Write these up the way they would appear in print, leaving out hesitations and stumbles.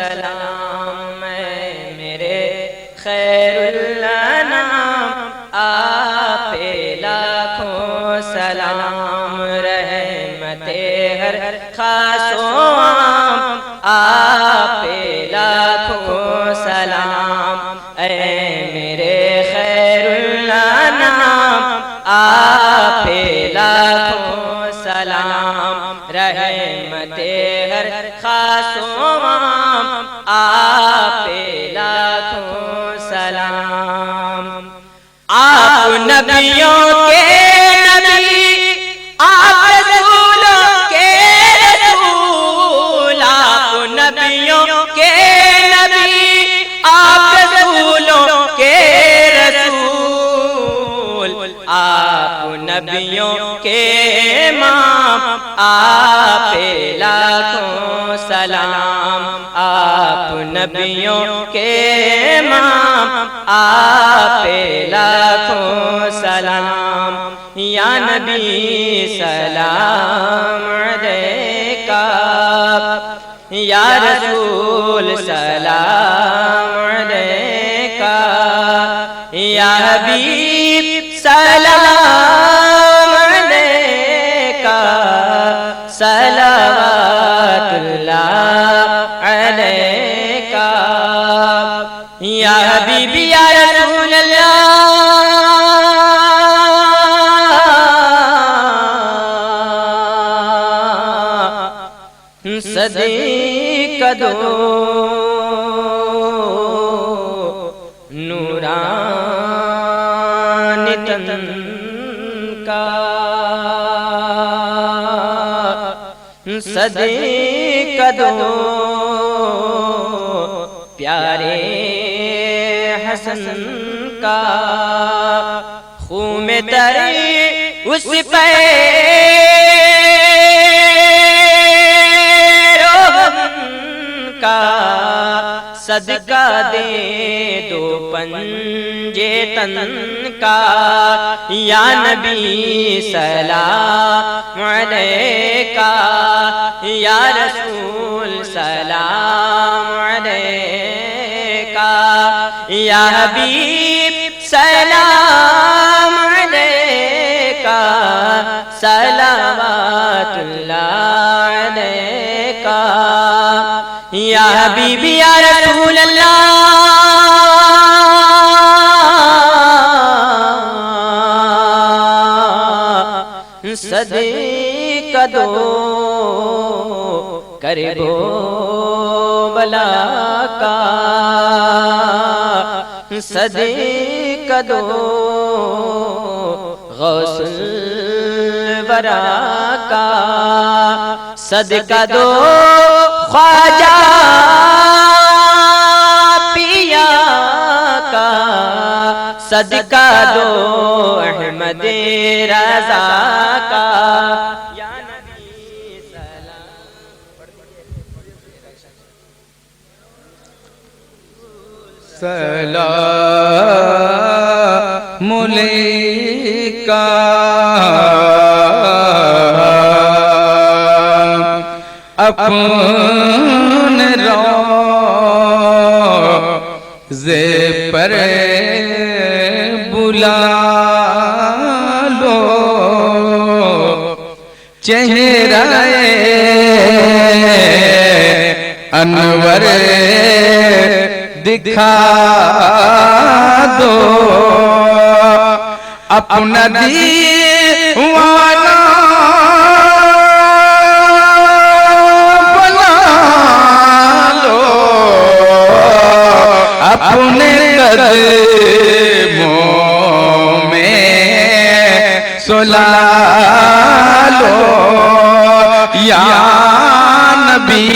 सलाम मेरे खैरुल अनाम आपे लाखों सलाम रहमते हर खासो आम आपे लाखों सलाम मेरे खैरुल अनाम आपे लाखों सलाम रहमते हर खासो आम आपे लाखों सलाम। आप नबियों के नबी आप रसूलों के रसूल आप नबियों के नबी आप रसूलों के रसूल आप नबियों के इमाम आपे लाखों सलाम आप नबियों के इमाम आपे लाखों सलाम। या नबी सलाम अलैका या रसूल सलाम अलैका या हबीब सलाम अलैका सलावतुल्लाह अलैका या हबीबी या रसूल अल्लाह सदी कदो नूरानी तन का सदी कदो प्यारे हसन का खून में तरी उस पे सदका दे दो पंजे तन का या नबी सलाम अलैका या रसूल सलाम अलैका या हबीब सलाम अलैका सलावतुल्लाह अलैका या हबीबी या रसूल अल्लाह सदी कदो करे गो बला का सदी कदो गौसुल वरा का सदका दो ख्वाजा पिया का सदका दो अहमद रज़ा का या नबी सलाम अलैका अपने रोज़े पर बुला लो चेहरा अनवर दिखा दो अपना दीवाना अपने कदमों में सुला लो या नबी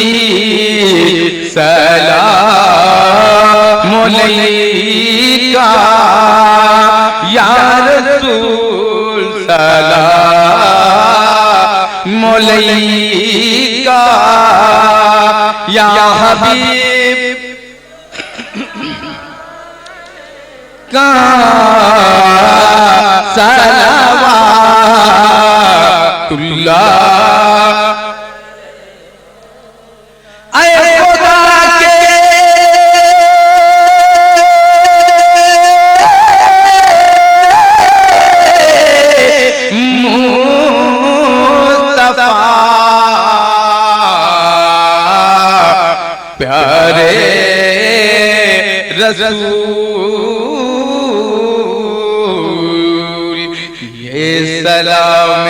सलाम अलैका या रसूल सलाम अलैका या हबीब का सलावतुल्लाह। ऐ खुदा के रसूल ये सलाम